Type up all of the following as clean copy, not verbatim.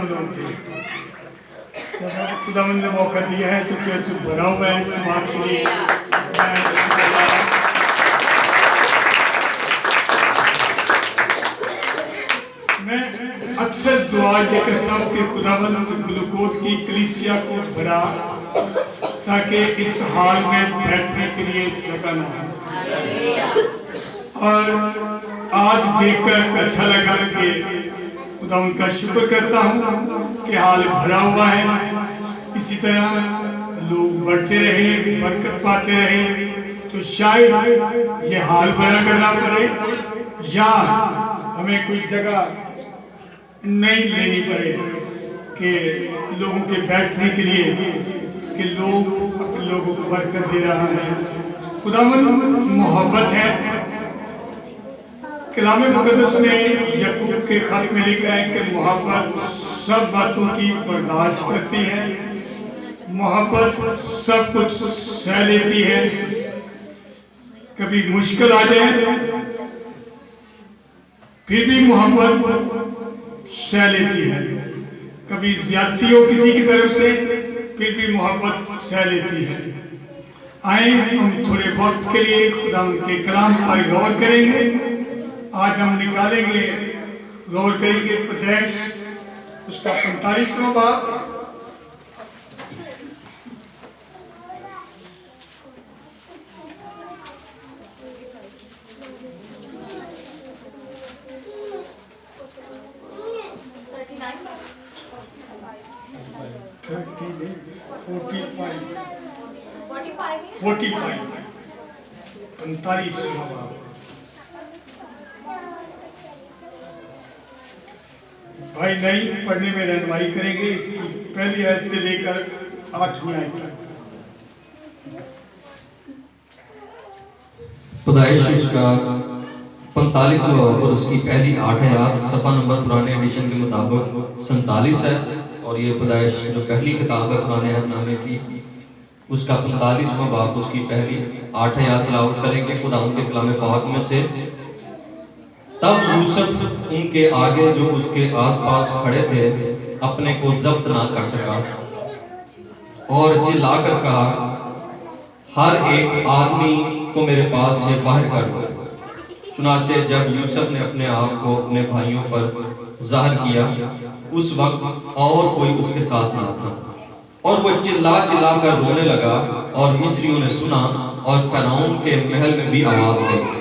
हम लोग थे। जब खुदावंद ने मौका दिया है तो कैसे भरा हुआ है इस बात के लिए मैं अक्सर दुआ ये करता हूँ कि खुदावंद ग्लूकोज की कलीसिया को भरा, ताकि इस हाल में बैठने के लिए जगह न हो। और आज देखकर अच्छा लगा कि खुदा उनका शुक्र करता हूँ कि हाल भरा हुआ है। इसी तरह लोग बढ़ते रहे, बरकत पाते रहे, तो शायद ये हाल भरा करना पड़े या हमें कोई जगह नहीं लेनी पड़े कि लोगों के बैठने के लिए, कि लोग अपने लोगों को बरकत दे रहा है। खुदावंद मोहब्बत है। कलाम मुकद्दस में याकूब के खत में लिखा है कि मोहब्बत सब बातों की बर्दाश्त करती है, मोहब्बत सब कुछ सह लेती है। कभी मुश्किल आ जाए फिर भी मोहब्बत सह लेती है, कभी ज्यादती हो किसी की तरफ से फिर भी मोहब्बत सह लेती है। आए हम थोड़े वक्त के लिए खुदा के कलाम पर गौर करेंगे। आज हम निकालेंगे, गौर करेंगे उपदेश उसका 45वां बाब। भाई नहीं पढ़ने में रहनुमाई करेंगे इसकी पहली आयत से लेकर 8वीं आयत तक। पैदाइश उसका 45वां बाब और उसकी पहली 8 आयत, सफ़ा नंबर पुराने एडिशन के मुताबिक 47 है। और ये पैदाइश जो पहली किताब है पुराने अहदनामे की, उसका 45वां बाब उसकी पहली 8 आयत तिलावत करेंगे खुदा उनके कलाम पाक में से। तब यूसुफ उनके आगे जो उसके आसपास खड़े थे अपने को जब्त ना कर सका और चिल्लाकर कहा, हर एक आदमी को मेरे पास से बाहर कर दो। चुनाचे जब यूसुफ ने अपने आप को अपने भाइयों पर जाहिर किया, उस वक्त और कोई उसके साथ ना था और वो चिल्ला चिल्ला कर रोने लगा। और मिस्रियों ने सुना और फिरौन के महल में भी आवाज गई।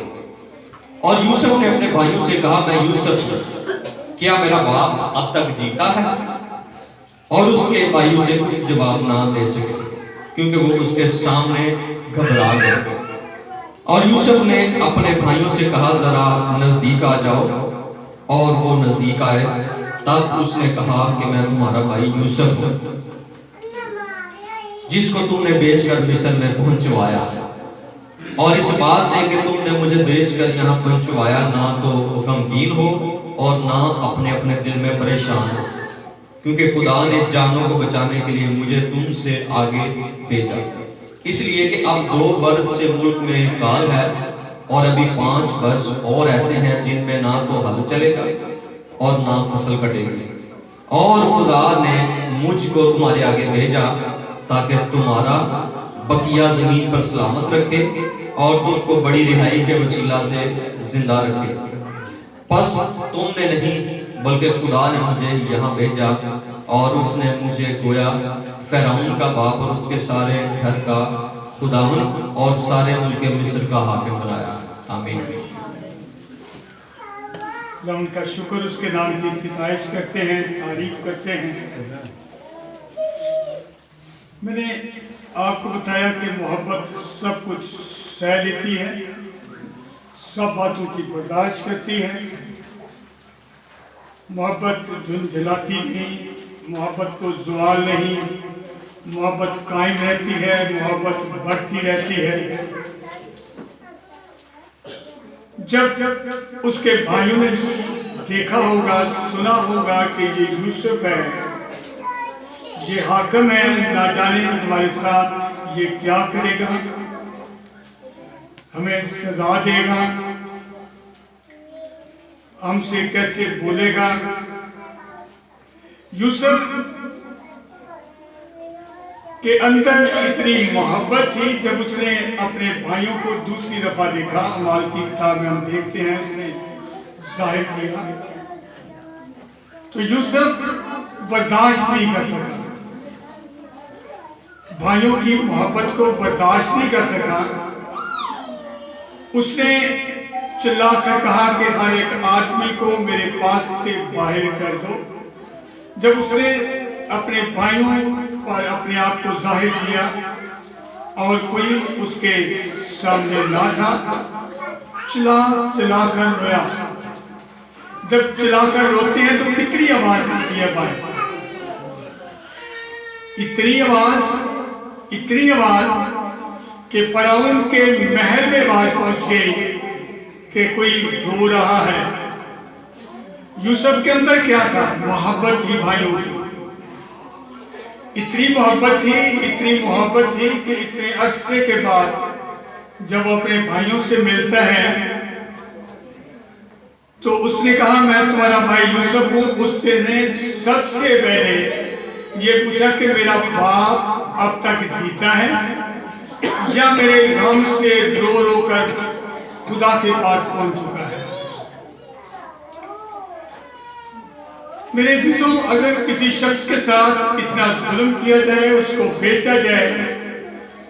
और यूसुफ ने अपने भाइयों से कहा, मैं यूसुफ, क्या मेरा बाप अब तक जीता है? और उसके भाइयों से कुछ जवाब ना दे सके क्योंकि वो उसके सामने घबरा गए। और यूसुफ ने अपने भाइयों से कहा, जरा नजदीक आ जाओ। और वो नजदीक आए। तब उसने कहा कि मैं तुम्हारा भाई यूसुफ हूं, जिसको तुमने बेचकर मिस्र में पहुंचवाया। और इस बात से कि तुमने मुझे बेचकर यहाँ पहुंचवाया, ना तो गमगीन हो और ना अपने अपने दिल में परेशान हो, क्योंकि खुदा ने जानों को बचाने के लिए मुझे तुमसे आगे भेजा। इसलिए कि अब 2 वर्ष से मुल्क में काल है और अभी 5 वर्ष और ऐसे हैं जिनमें ना तो हल चलेगा और ना फसल कटेगी। और खुदा ने मुझको तुम्हारे आगे भेजा ताकि तुम्हारा बकिया जमीन पर सलामत रखे और तुमको बड़ी रिहाई के वसीला से जिंदा रखे। बस तुमने नहीं बल्कि खुदा ने मुझे यहाँ भेजा और उसने मुझे गोया फिरौन का बाप और उसके सारे घर का खुदावंद और सारे मुल्क मिस्र का हाकिम बनाया। आमीन। उनका शुक्र, उसके नाम की सिताइश करते हैं, तारीफ करते हैं। मैंने आपको बताया कि मोहब्बत सब कुछ सह लेती है, सब बातों की बर्दाश्त करती है। मोहब्बत झुंझलाती नहीं, मोहब्बत को ज़वाल नहीं, मोहब्बत कायम रहती है, मोहब्बत बढ़ती रहती है। जब उसके भाइयों ने देखा होगा, सुना होगा कि ये यूसुफ है, ये हाकिम है, ना जाने हमारे साथ ये क्या करेगा, हमें सजा देगा, हमसे कैसे बोलेगा, यूसुफ के अंदर इतनी मोहब्बत थी, जब उसने अपने भाइयों को दूसरी दफा देखा, अमाल की किताब में हम देखते हैं, उसने जाहिर किया, तो यूसुफ बर्दाश्त नहीं कर सका, भाइयों की मोहब्बत को बर्दाश्त नहीं कर सका। उसने चिल्लाकर कहा कि हर एक आदमी को मेरे पास से बाहर कर दो। जब उसने अपने भाइयों पर अपने आप को जाहिर किया और कोई उसके सामने ना था, चिल्ला कर रोया। जब चिल्लाकर रोते हैं तो कितनी आवाज होती है भाई, इतनी आवाज कि फराउन के महल में आवाज पहुंच गई कि कोई रो रहा है। यूसुफ के अंदर क्या था? मोहब्बत थी भाइयों की, इतनी मोहब्बत थी कि इतने अरसे के बाद जब वो अपने भाइयों से मिलता है तो उसने कहा मैं तुम्हारा भाई यूसुफ हूं। उसने सबसे पहले ये पूछा कि मेरा बाप अब तक जीता है या मेरे गम से रो रो कर खुदा के पास पहुंच चुका है। मेरे अजीजों, अगर किसी शख्स के साथ इतना जुल्म किया जाए, उसको बेचा जाए,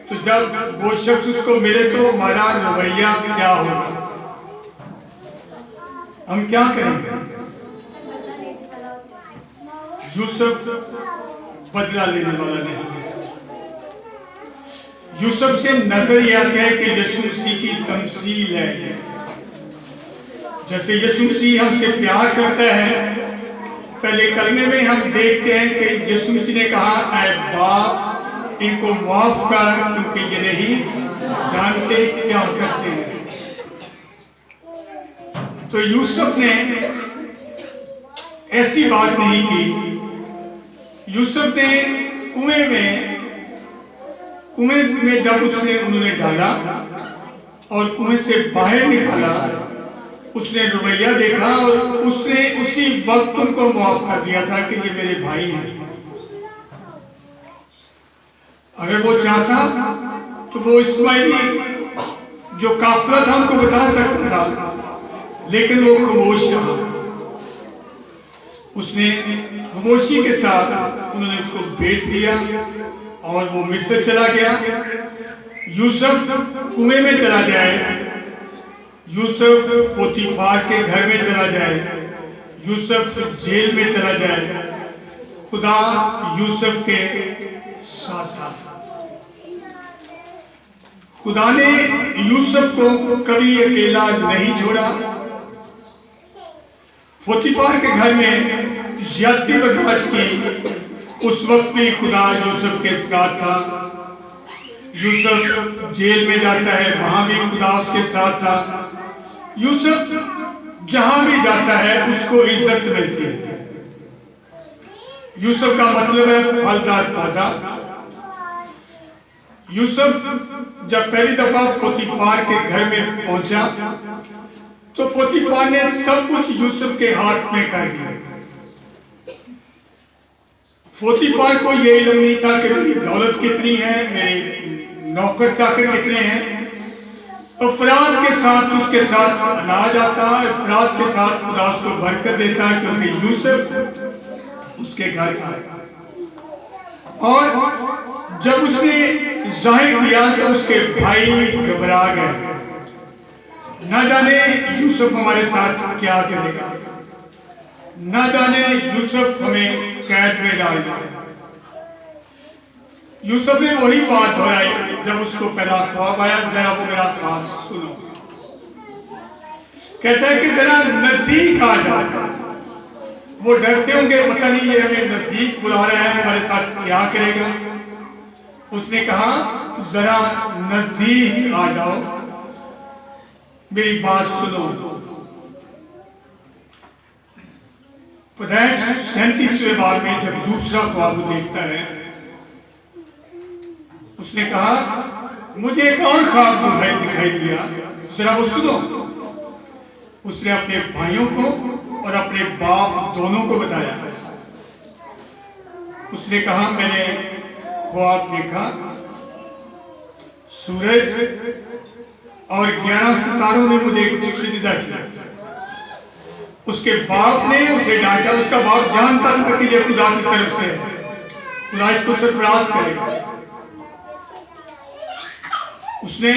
तो जब वो शख्स उसको मिले तो हमारा रवैया क्या होगा? हम क्या करेंगे? यूसुफ बदला लेने वाला नहीं। यूसुफ से नजर यह आता है कि यीशु मसीह की तमसील है। जैसे यीशु मसीह हमसे प्यार करता है, पहले कलमे में हम देखते हैं कि यीशु मसीह ने कहा ऐ बाप इनको माफ कर, क्योंकि ये नहीं जानते क्या करते हैं। तो यूसुफ ने ऐसी बात नहीं की। यूसुफ ने कुएं में जब उन्होंने डाला और कुएं से बाहर निकाला, उसने रवैया देखा और उसने उसी वक्त उनको माफ कर दिया था कि ये मेरे भाई हैं। अगर वो चाहता तो वो इस्माइली जो काफिला था उनको बता सकता था, लेकिन वो खामोश रहा। उसने खामोशी के साथ उन्होंने उसको बेच दिया और वो मिस्र चला गया। यूसुफ कुएं में चला जाए, यूसुफ पोतीफार के घर में चला जाए, यूसुफ जेल में चला जाए, खुदा यूसुफ के साथ था। खुदा ने यूसुफ को कभी अकेला नहीं छोड़ा। पोतीफार के घर में ज्यादती बर्दाश्त की, उस वक्त भी खुदा यूसुफ के साथ था। यूसुफ जेल में जाता है, वहां भी खुदा उसके साथ था। यूसुफ जहां भी जाता है उसको इज्जत मिलती है। यूसुफ का मतलब है फलदार पौधा। यूसुफ जब पहली दफा पोतीफार के घर में पहुंचा तो पोतीफार ने सब कुछ यूसुफ के हाथ में कर दिया। पोतीफार को ये इल्म नहीं था कि मेरी दौलत कितनी है, मेरे नौकर चाकर कितने हैं। अफराद के साथ उसके साथ अनाज आता है, अफराद के साथ खुदा उसको बरकत देता है, क्योंकि यूसुफ उसके घर था। और जब उसने जाहिर किया तो उसके भाई घबरा गए, न जाने यूसुफ हमारे साथ क्या करेगा, न जाने यूसुफ हमें कैद में डाल देगा। यूसुफ ने वही बात दोहराई जब उसको पहला ख्वाब आया, जरा वो मेरा ख्वाब सुनो। कहता है कि जरा नजदीक आ जाओ। वो डरते होंगे, पता नहीं ये हमें नजदीक बुला रहा है, हमारे साथ क्या करेगा। उसने कहा जरा नजदीक आ जाओ, मेरी बात सुनो। पैदाइश 37वें बार में जब दूसरा ख्वाब देखता है, उसने कहा मुझे एक और ख्वाब दिखाई दिया, जरा वो सुनो। उसने अपने भाइयों को और अपने बाप दोनों को बताया। उसने कहा मैंने ख्वाब देखा, सूरज और 11 सितारों ने मुझे सजदा किया। उसके बाप ने उसे डांटा। उसका बाप जानता था कि ये खुदा की तरफ से है, खुदा इसको सरफराज करेगा। उसने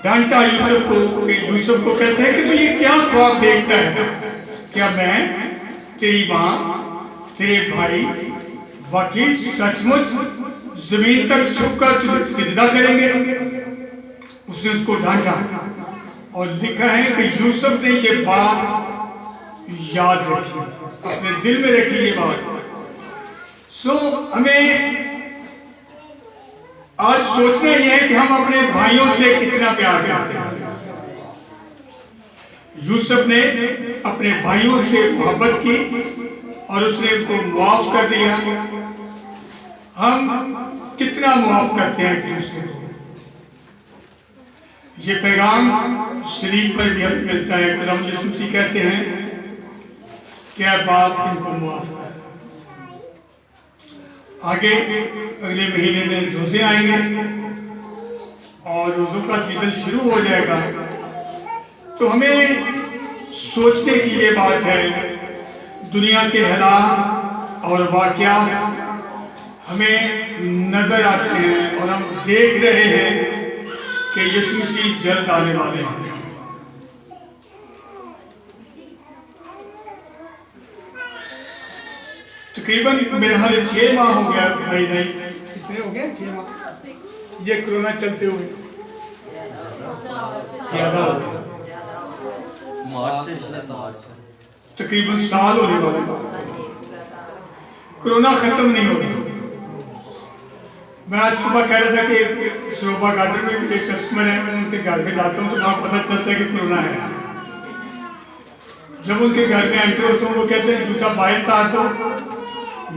डांटा यूसुफ को कहते हैं कि तू ये क्या ख्वाब देखता है? क्या मैं, तेरी माँ, तेरे भाई वाकई सचमुच जमीन तक झुककर तुझे सिजदा करेंगे? उसने उसको डांटा और लिखा है कि यूसुफ ने ये बात याद रखी, अपने दिल में रखी ये बात। हमें आज सोचना यह है कि हम अपने भाइयों से कितना प्यार करते हैं। यूसुफ ने अपने भाइयों से मोहब्बत की और उसने उनको माफ कर दिया। हम कितना माफ करते हैं एक दूसरे को? ये पैगाम शरीफ पर भी हमें मिलता है। खुदावंद यीशु मसीह कहते हैं क्या बाप इनको माफ कर। आगे अगले महीने में रोजे आएंगे और रोजों का सीजन शुरू हो जाएगा, तो हमें सोचने की ये बात है, दुनिया के हालात और वाक़यात हमें नजर आते हैं और हम देख रहे हैं कि यीशु मसीह जल्द आने वाले हैं। तकरीबन मेरे ख्याल 6 माह हो गया भाई, नहीं कितने हो गए? 6 माह ये कोरोना चलते हुए ज्यादा हो गया। मार्च तकरीबन साल होने वाला, कोरोना खत्म नहीं हो रहा। मैं आज सुबह कह रहा था कि शोभा गार्डन में भी एक कस्टमर है, मैं उनके घर में जाता हूँ तो वहाँ पता चलता है कि कोरोना है। जब उनके घर में एंटर होता हूँ वो कहते हैं जूता बाहर था तो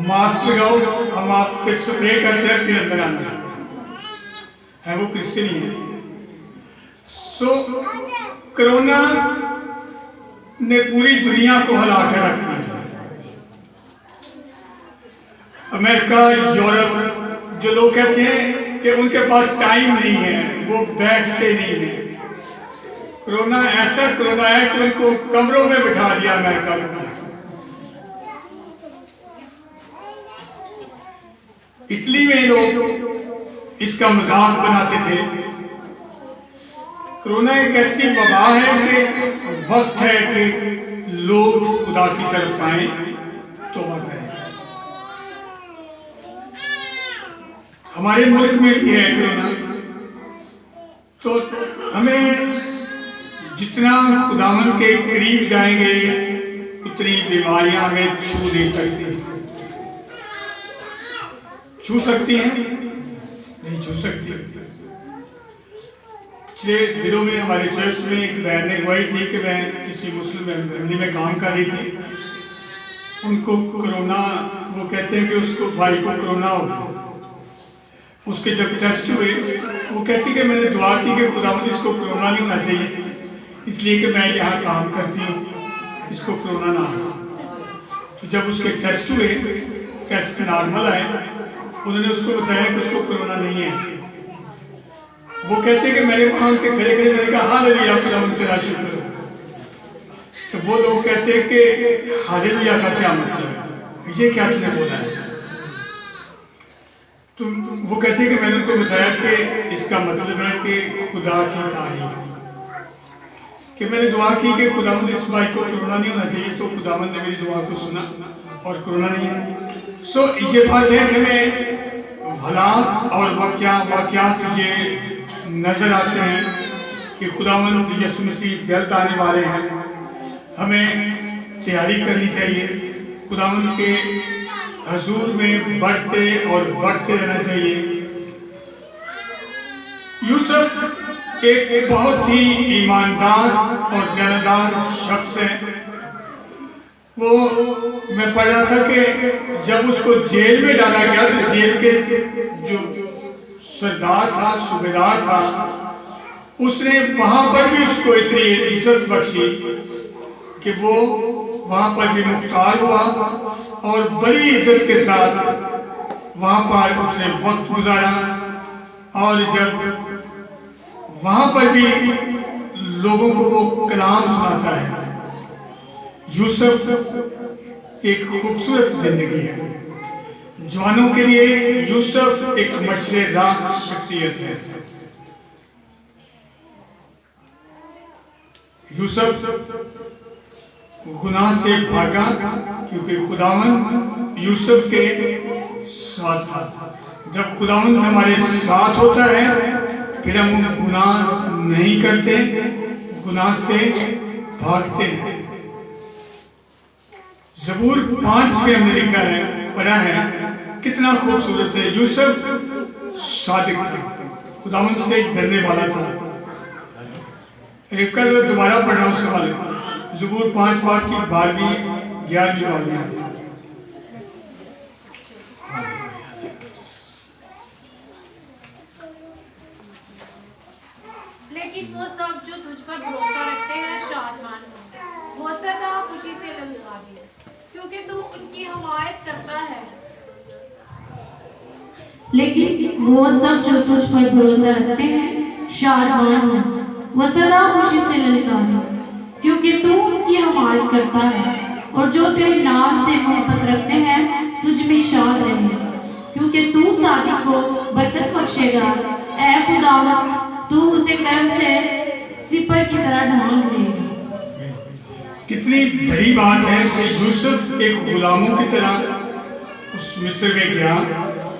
मास्क लगाओ, हम आप पे स्प्रे करते हैं फिर अंदर आना है। वो क्रिश्चियन ही है। कोरोना ने पूरी दुनिया को हिला के रख दिया। अमेरिका, यूरोप, जो लोग कहते हैं कि उनके पास टाइम नहीं है, वो बैठते नहीं है। कोरोना ऐसा कोरोना है कि उनको कमरों में बिठा दिया अमेरिका में। इटली में लोग इसका मजाक बनाते थे। कोरोना एक ऐसी वबा है कि वक्त है कि लोग खुदा की तरफ आए, तौबा करें। हमारे मुल्क में भी है कोरोना, तो हमें जितना खुदावन के करीब जाएंगे उतनी बीमारियां हमें छू नहीं सकती। छू सकती हैं? नहीं छू सकती। पिछले दिनों में हमारे चर्च में एक बहन ने गवाही दी कि मैं किसी मुस्लिम फैमिली में काम कर रही थी, उनको कोरोना, वो कहते हैं कि उसको भाई को कोरोना हो गया। उसके जब टेस्ट हुए वो कहती कि मैंने दुआ की कि खुदावंद इसको कोरोना नहीं होना चाहिए, इसलिए कि मैं यहाँ काम करती हूँ, इसको कोरोना ना हो। तो जब उसके टेस्ट हुए, टेस्ट नॉर्मल आए, उन्होंने उसको बताया कि उसको कोरोना नहीं है। वो कहते हैं कि मैंने वहाँ उनके खड़े खड़े मैंने कहा हालेलुया खुदावंद तेरा शुक्र। तो वो लोग कहते हैं कि हालेलुया का क्या मतलब है, ये क्या तुमने बोला है? तो वो कहते हैं कि मैंने उनको बताया कि इसका मतलब है कि खुदा की तारीफ, कि मैंने दुआ की कि खुदावंद इस भाई को कोरोना नहीं होना चाहिए, तो खुदावंद ने मेरी दुआ को सुना और कोरोना नहीं है। ये बात है कि हमें हालात और वाक़यात ये नजर आते हैं कि खुदावंद यीशु मसीह जल्द आने वाले हैं। हमें तैयारी करनी चाहिए, खुदावंद के हजूर में बढ़ते और बढ़ते रहना चाहिए। यूसुफ एक बहुत ही ईमानदार और जानदार शख्स है। वो मैं पढ़ रहा था कि जब उसको जेल में डाला गया तो जेल के जो सरदार था, सूबेदार था, उसने वहां पर भी उसको इतनी इज्जत बख्शी कि वो वहां पर भी मुख्तार हुआ और बड़ी इज्जत के साथ वहां पर उसने वक्त गुजारा। और जब वहां पर भी लोगों को वो कलाम सुनाता है। यूसुफ एक खूबसूरत जिंदगी है। जवानों के लिए यूसुफ एक मशरे राह शख्सियत है। यूसुफ गुनाह से भागा क्योंकि खुदावंद यूसुफ के साथ था। जब खुदावंद हमारे साथ होता है फिर हम गुनाह नहीं करते, गुनाह से भागते हैं। ज़बूर 5 में हमने लिखा है, पढ़ा है, कितना खूबसूरत है। यूसुफ सादिक था, खुदावंद से डरने वाला था। एक बार दोबारा पढ़ना उस सवाल ज़बूर 5 बार की 12वीं 11वीं बार में। लेकिन वो सब जो तुझ पर भरोसा रखते हैं शादमान हो, वो सदा खुशी से ललकारे, क्योंकि तू उनकी हमायत करता है। लेकिन वो सब जो तुझ पर भरोसा रखते हैं शादमान हो, वो सदा खुशी से ललकारे, क्योंकि तू उनकी हमायत करता है। और जो तेरे नाम से मोहब्बत रखते हैं तुझ में शाद रहे, क्योंकि तू सादिक को बरकत बख्शेगा। ऐ खुदावंद, तू उसे कर्म से सिपर की तरह ढाल दे। कितनी बड़ी बात है कि यूसुफ एक गुलामों की तरह उस मिस्र में गया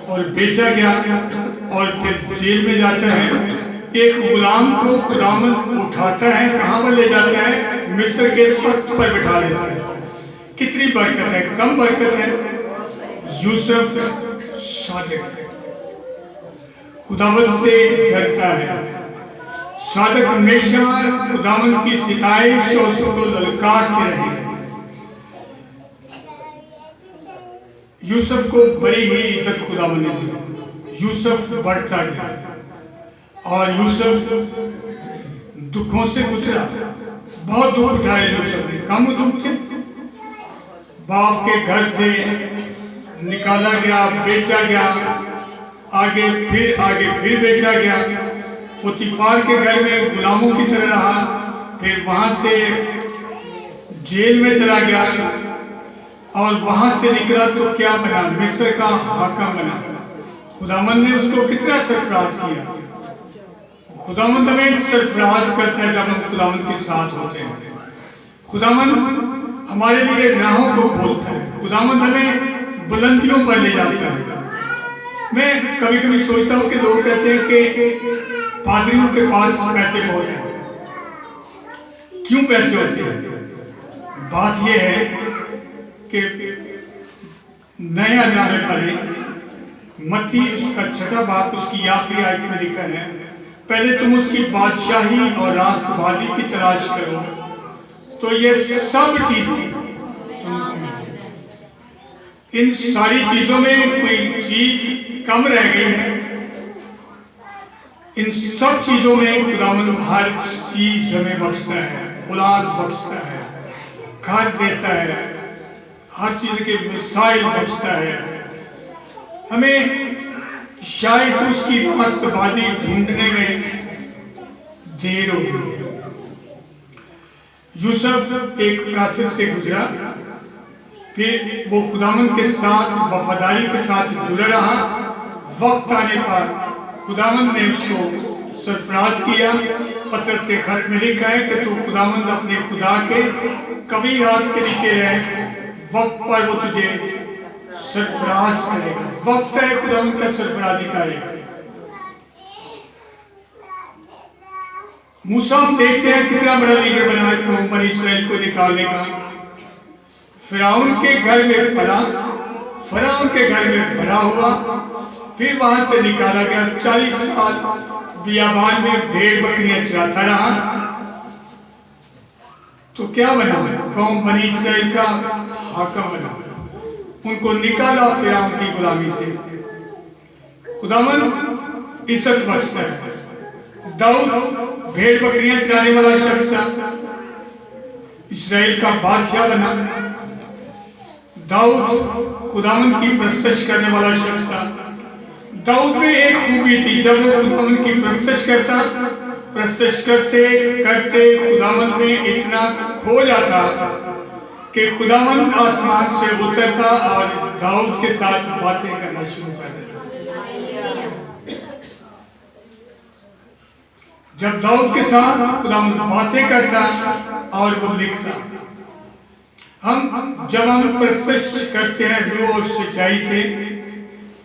और बेचा गया और फिर जेल में जाता है। एक गुलाम को खुदावंद उठाता है, कहाँ पर ले जाता है? मिस्र के तख्त पर बिठा लेता है। कितनी बरकत है, कम बरकत है। यूसुफ सादिक खुदावंद से डरता है। सादिक हमेशा खुदावंद की सिताइश और उसको ललकारते रहेगा। यूसुफ को बड़ी ही इज्जत खुदावंद ने दी। यूसुफ बढ़ता गया और यूसुफ दुखों से गुजरा। बहुत दुख उठाए यूसुफ ने। कम दुख थे, बाप के घर से निकाला गया, बेचा गया, आगे फिर बेचा गया। पोतीफार के घर में गुलामों की तरह रहा, फिर वहां से जेल में चला गया और वहां से निकला तो क्या बना? मिस्र का हाकिम बना। खुदावंद ने उसको कितना सरफराज किया। खुदावंद हमें सरफराज करता है जब हम खुदावंद के साथ होते हैं। खुदावंद हमारे लिए राहों को खोलता है। खुदावंद हमें बुलंदियों पर ले जाता है। मैं कभी कभी सोचता हूँ कि लोग कहते हैं कि पादरियों के पास पैसे बहुत हैं। क्यों पैसे होते हैं? बात यह है कि नया जाने पड़े मत्ती उसका 6वां बाब उसकी आखिरी आयत में लिखा है, पहले तुम उसकी बादशाही और राष्ट्रवादी की तलाश करो तो ये सब चीजें, इन सारी चीजों में कोई चीज कम रह गई है? इन सब चीजों में खुदावंद हर चीज हमें बख्शता है, औलाद बख्शता है, घर देता है, हर चीज के मिसाइल बख्शता है। हमें शायद उसकी रास्तबाजी ढूंढने में देर हो गई। यूसुफ एक प्रोसेस से गुजरा, फिर वो खुदावंद के साथ वफादारी के साथ जुड़ा रहा। वक्त आने पर खुदावंद ने उसको सरफराज किया। पतरस के खत में लिखा है कि तू खुदावंद अपने खुदा के कभी हाथ के नीचे रहे, वक्त पर वो तुझे सरफराज करेगा। वक्त है खुदावंद का सरफराजी करेगा। मूसा हम देखते हैं कितना बड़ा लीडर बना है कौम बनी इस्राएल को निकालने का। फिरौन के घर में पला, फिरौन के घर में बड़ा हुआ, फिर वहां से निकाला गया। 40 साल बियाबान में भेड़ बकरियां चराता रहा। तो क्या बना? कौम बनी इस्राएल का हाकिम बना। उनको निकाला फिरौन की गुलामी से। खुदावंद इज्जत बख्शता है। दाऊद भेड़ बकरियां चराने वाला शख्स था, इस्राएल का बादशाह बना। दाऊद खुदावंद की प्रस्तश करने वाला शख्स था। दाऊद में एक खूबी थी, जब वो खुदावंद की प्रस्तश करते करते खुदावंद में इतना खो जाता कि खुदावंद आसमान से उतरता और दाऊद के साथ बातें करना शुरू कर देता। जब दाऊद के साथ खुदावंद बातें करता और वो लिखता। जब हम प्रस्तश करते हैं रूह और सच्चाई से,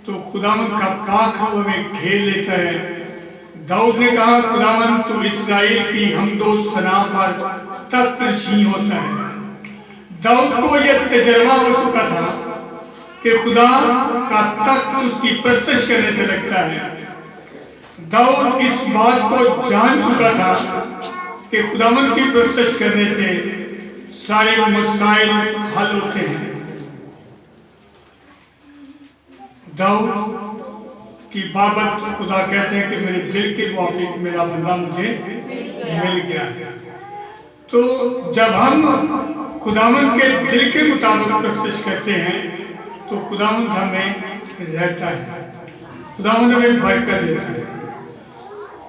तो खुदावंद का काख हमें घेर लेता है। दाऊद ने कहा, खुदावंद तू इस्राएल की हमदो सना पर तख्त नशीं होता है। दाऊद को यह तजर्बा हो चुका था कि खुदा का तख्त उसकी प्रस्तश करने से लगता है। दाऊद इस बात को जान चुका था कि खुदावंद की प्रस्तश करने से सारे मसाइल हल होते हैं। दाऊद की बाबत खुदा कहते हैं कि मेरे दिल के मुताबिक मेरा बंदा मुझे मिल गया है। तो जब हम खुदावंद के दिल के मुताबिक प्रस्तश करते हैं तो खुदावंद हमें रहता है, खुदावंद हमें बरकत देता है।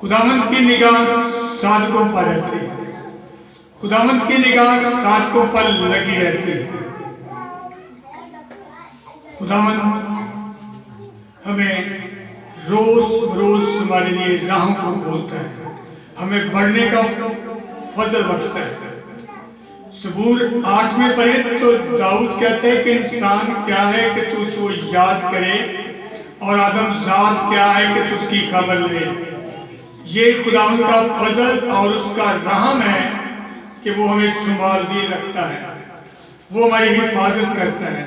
खुदावंद की निगाह साधकों पर रहती है, खुदावंद की निगाह साधकों पर लगी रहती है। खुदावंद हमें रोज रोज हमारे लिए राहों को खोलता है, हमें बढ़ने का फजल बख्शता है। सबूर 8 में पढ़े तो दाऊद कहते हैं कि इंसान क्या है कि तू उसको याद करे, और आदम जात क्या है कि तू उसकी खबर ले। ये खुदावंद का फजल और उसका रहम है कि वो हमें संभाल दिए रखता है, वो हमारी हिफाजत करता है,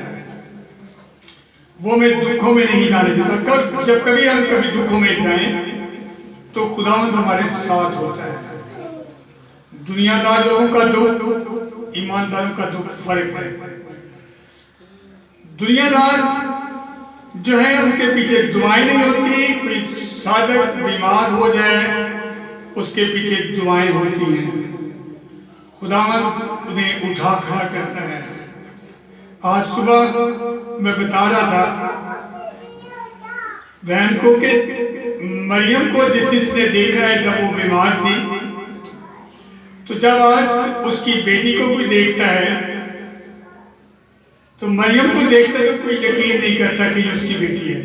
वो हमें दुखों में नहीं जाने देता। जब कभी हम दुखों में जाएं तो खुदावंद हमारे साथ होता है। दुनियादार लोगों का दुख, ईमानदारों का दुख फर्क है। दुनियादार जो है उनके पीछे दुआएं नहीं होती, कोई साधक बीमार हो जाए उसके पीछे दुआएं होती हैं। खुदावंद उन्हें उठा खड़ा करता है। आज सुबह मैं बता रहा था बहन को कि मरियम को जिसने देखा है जब वो बीमार थी, तो जब आज उसकी बेटी को कोई देखता है तो मरियम को देखता तो कोई यकीन नहीं करता कि ये उसकी बेटी है।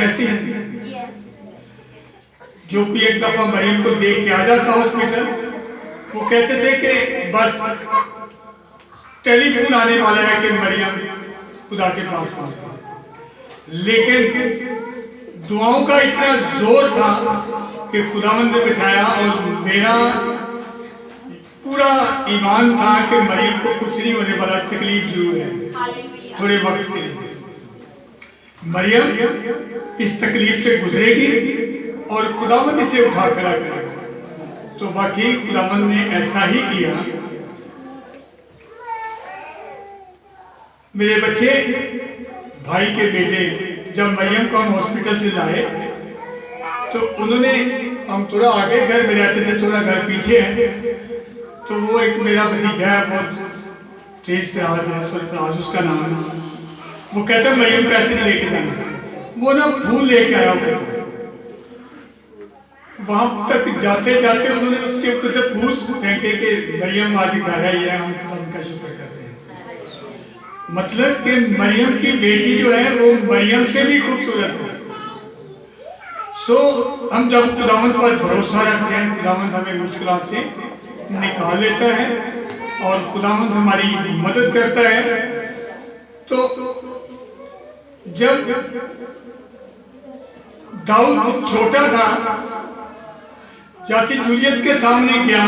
ऐसी है जो कोई एक दफा मरियम को देख के आ जाता हॉस्पिटल, वो कहते थे कि बस टेलीफोन आने वाला है कि मरियम खुदा के पास पहुंच। लेकिन दुआओं का इतना जोर था कि खुदावंद ने बचाया, और मेरा पूरा ईमान था कि मरीज को कुछ नहीं होने वाला, तकलीफ जरूर है थोड़े वक्त के लिए। मरियम इस तकलीफ से गुजरेगी और खुदावंद इसे उठा कर करेगा। तो वाकई खुदावंद ने ऐसा ही किया। मेरे बच्चे भाई के बेटे जब मरियम को हम हॉस्पिटल से लाए तो उन्होंने, हम थोड़ा आगे घर में रहते थे, थोड़ा घर पीछे है, तो वो एक मेरा भतीजा है, बहुत तेज राज है, सरफराज उसका नाम है। वो कहता मरियम कैसे लेके जाना, वो ना फूल लेके आया हुआ। वहां तक जाते जाते उन्होंने उसके ऊपर से फूल फेंके कि मरियम आज घर आई है, हम तो उनका शुक्र करते हैं। मतलब कि मरियम की बेटी जो है वो मरियम से भी खूबसूरत है। हम जब खुदावंद पर भरोसा रखते हैं, खुदावंद हमें मुश्किलात से निकाल लेता है और खुदावंद हमारी मदद करता है। तो जब दाऊद छोटा था, जाति जूलियत के सामने गया,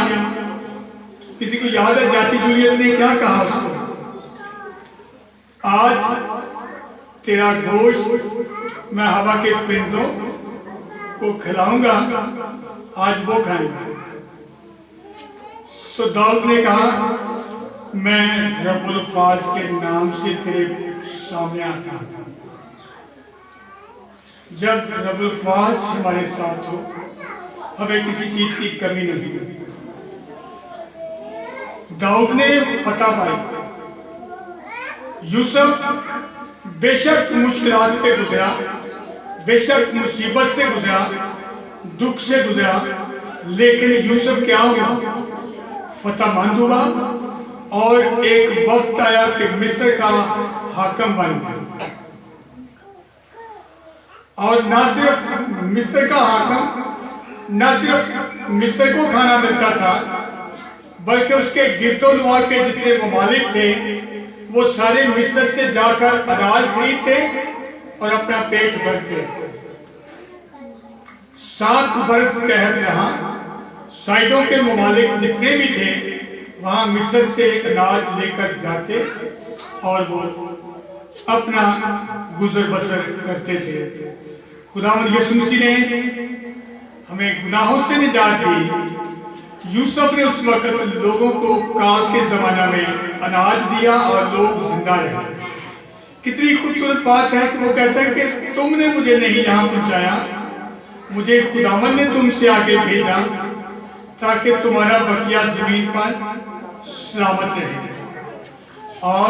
किसी को याद है जाति जूलियत ने क्या कहा उसको? आज तेरा गोश्त मैं हवा के परिंदों को खिलाऊंगा, आज वो खाएंगे। सो दाऊद ने कहा मैं रब्बुल फाज के नाम से तेरे सामने आता हूं। जब रब्बुल फाज हमारे साथ हो, हमें किसी चीज की कमी नहीं। दाऊद ने फतह पाई। यूसुफ बेशक मुश्किलात से गुजरा, बेशक मुसीबत से गुजरा, दुख से गुजरा, लेकिन यूसुफ क्या हुआ? फतहमंद हुआ और एक वक्त आया कि मिस्र का हाकिम बन गया। और ना सिर्फ मिस्र का हाकिम, ना सिर्फ मिस्र को खाना मिलता था, बल्कि उसके गिरदोनवा के जितने ममालिक थे वो सारे मिस्र से जाकर अनाज खरीदते और अपना पेट भरते। 7 बरस कहत रहा, साइडों के ममालिक जितने भी थे वहां मिस्र से अनाज लेकर जाते और वो अपना गुजर बसर करते थे। खुदावंद यीशु मसीह ने हमें गुनाहों से निजात दी। यूसुफ ने उस वक्त लोगों को काल के जमाना में अनाज दिया और लोग जिंदा रहे। कितनी खूबसूरत बात है कि वो कहते हैं कि तुमने मुझे नहीं यहाँ पहुंचाया, मुझे खुदावंद ने तुमसे आगे भेजा ताकि तुम्हारा बकिया जमीन पर सलामत रहे। और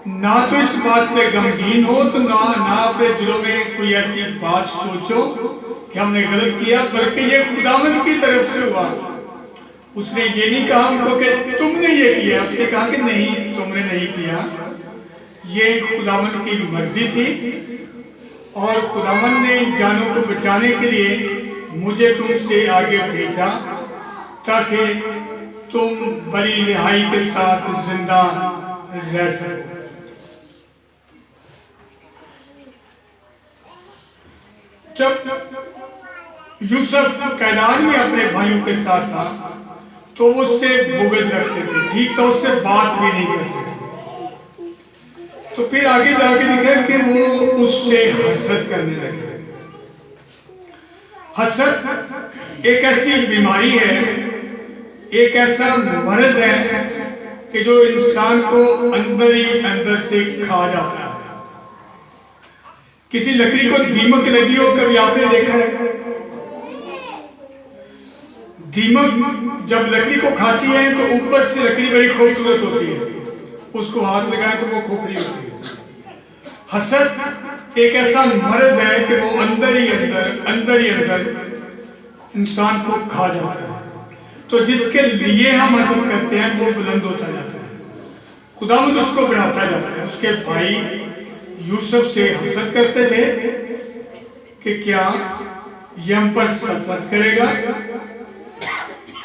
ना तो इस बात से गमगीन हो, तो ना अपने दिलों में कोई ऐसी बात सोचो कि हमने गलत किया, बल्कि ये खुदावंद की तरफ से हुआ। उसने ये नहीं कहा उनको कि तुमने ये किया, उसने कहा कि नहीं, तुमने नहीं किया, ये खुदावंद की मर्जी थी। और खुदावंद ने जानों को बचाने के लिए मुझे तुमसे आगे भेजा ताकि तुम बड़ी रिहाई के साथ जिंदा रह सको। जब यूसुफ कैनान में अपने भाइयों के साथ था तो उससे बुग़्ज़ रखते थे, ठीक तो उससे बात भी नहीं करते थे। तो फिर आगे जाके दिखा कि वो उससे हसद करने लगे। हसद एक ऐसी बीमारी है, एक ऐसा मर्ज है कि जो इंसान को अंदर ही अंदर से खा जाता है। किसी लकड़ी को दीमक लगी हो, कभी आपने देखा है? दीमक जब लकड़ी को खाती है तो ऊपर से लकड़ी बड़ी खूबसूरत होती है, उसको हाथ लगाए तो वो खोखली होती है। हसद एक ऐसा मर्ज है कि वो अंदर ही अंदर इंसान को खा जाता है। तो जिसके लिए हम हसद करते हैं वो बुलंद होता जाता है, खुदावंद उसको बढ़ाता जाता है। उसके भाई यूसुफ से हसद करते थे कि क्या ये हम पर सल्तनत करेगा,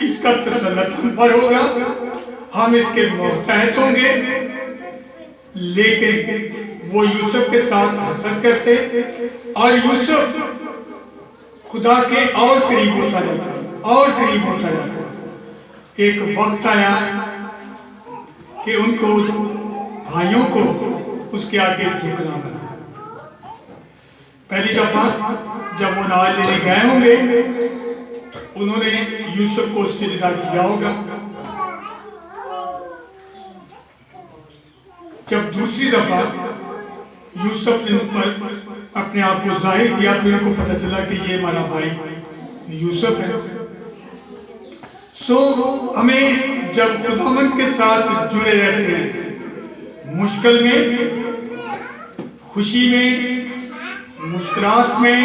इसका तसल्लुत हम पर होगा, हम इसके मोहताज होंगे। लेकिन वो यूसुफ के साथ हसद करते और यूसुफ खुदा के और करीब होता जाता, और करीब होता जाता। एक वक्त आया कि उनको भाइयों को उसके आगे झुकना पड़ा। पहली दफा जब वो अनाज लेने गए होंगे उन्होंने यूसुफ को सिजदा किया होगा। जब दूसरी दफा यूसुफ ने उन पर अपने आप को जाहिर किया तो उनको पता चला कि ये हमारा भाई यूसुफ है। हमें जब खुदावंद के साथ जुड़े रहते हैं, मुश्किल में, खुशी में, मुस्कुराहट में,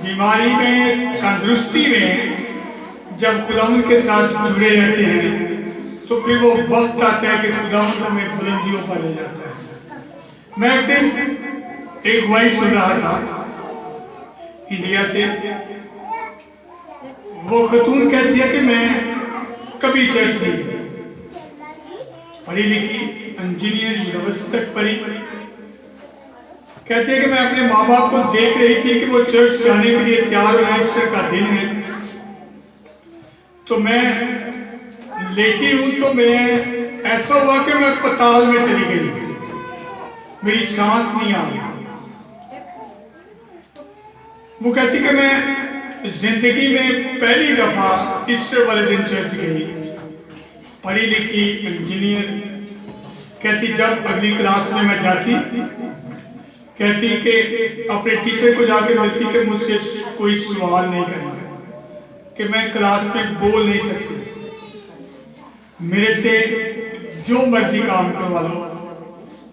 बीमारी में, तंदुरुस्ती में, जब खुदावंद के साथ जुड़े रहते हैं तो फिर वो वक्त आता है कि खुदावंद हमें बुलंदियों पर ले जाता है। मैं एक दिन एक वाइफ सुन रहा था इंडिया से, वो खतून कहती है कि मैं कभी चर्च नहीं गई, पढ़ी लिखी, इंजीनियर, यूनिवर्सिटी तक पढ़ी। कहती है कि मैं अपने माँ बाप को देख रही थी कि वो चर्च जाने के लिए तैयार हो रहे हैं, ईस्टर का दिन है, तो मैं लेटी हूं तो मैं ऐसा हुआ कि मैं अस्पताल में चली गई, मेरी सांस नहीं आ रही। वो कहती कि मैं जिंदगी में पहली दफा ईस्टर वाले दिन चर्च गई, पढ़ी लिखी, इंजीनियर। कहती जब अगली क्लास में मैं जाती, कहती कि अपने टीचर को जाके मिलती कि मुझसे कोई सवाल नहीं करना, कि मैं क्लास में बोल नहीं सकती। मेरे से जो मर्जी काम करवा लो,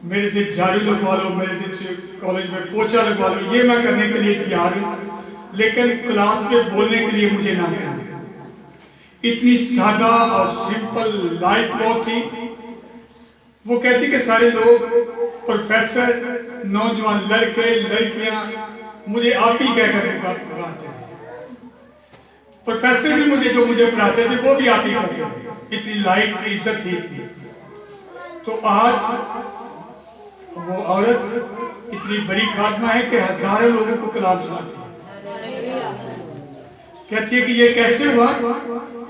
मेरे से झाड़ू लगवा लो, मेरे से कॉलेज में पोछा लगवा लो, ये मैं करने के लिए तैयार हूँ, लेकिन क्लास में बोलने के लिए मुझे ना करना। इतनी सादा और सिंपल लाइफ वो थी। वो कहती कि सारे लोग, प्रोफेसर, नौजवान लड़के लड़कियां मुझे आप ही कहकर पढ़ाते थे। प्रोफेसर भी मुझे पढ़ाते थे वो भी आप ही कहते थे। इतनी लाइफ की इज्जत थी। तो आज वो औरत इतनी बड़ी खात्मा है कि हजारों लोगों को कलाम सुनाती है। कहती है कि ये कैसे हुआ?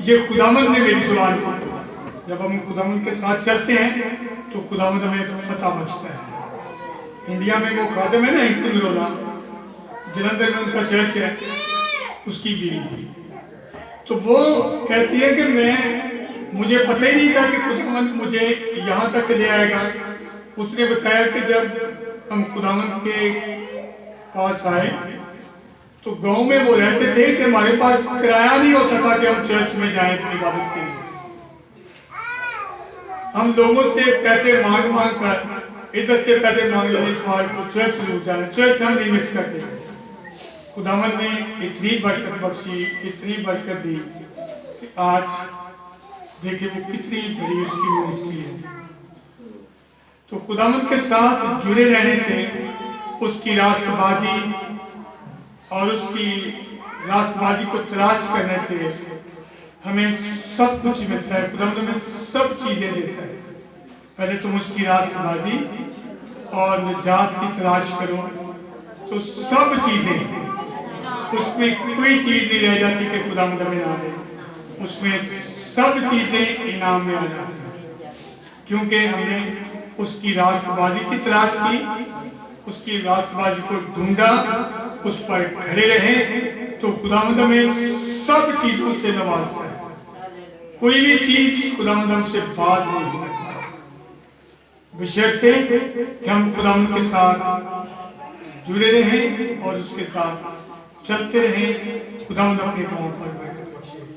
ये खुदावंद ने मेरी जुबान को खोला। जब हम खुदावंद के साथ चलते हैं तो खुदावंद हमें फतह बख्शता है। इंडिया में वो खादम है ना, हिंदू रोला, जलंधर में उनका चर्च है, उसकी बीवी। तो वो कहती है कि मुझे पता ही नहीं था कि खुदावंद मुझे यहाँ तक ले आएगा। उसने बताया कि जब हम खुदावंद के पास आए तो गांव में वो रहते थे कि हमारे पास किराया नहीं होता था कि हम चर्च में जाएं अपनी इबादत के लिए। हम लोगों से पैसे मांग कर, इधर से पैसे मांग लेने को चर्च जरूर जाना, चर्च हम नहीं मिस करते थे। खुदावंद ने इतनी बरकत बख्शी, इतनी बरकत दी कि आज देखिए वो कितनी बड़ी उसकी मिनिस्ट्री है। तो खुदावंद के साथ जुड़े रहने से उसकी रास्तबाजी और उसकी रास्तबाजी को तलाश करने से हमें सब कुछ मिलता है। खुदावंद हमें सब चीजें देता है। पहले तुम उसकी रास्तबाजी और निजात की तलाश करो तो सब चीजें, उसमें कोई चीज नहीं रह जाती कि खुदावंद हमें ना दे। उसमें सब चीजें इनाम में आ जाती हैं, क्योंकि हमने उसकी रास्तबाजी की तलाश की, उसकी रास्तबाजी को ढूंढा, उस पर खड़े रहे तो खुदावंद हमें सब चीजों से नवाजता है। कोई भी चीज खुदावंद हमसे बात नहीं करता, बशर्ते कि हम खुदावंद के साथ जुड़े रहें और उसके साथ चलते रहें। खुदावंद अपने काम पर बरकत बख्शे।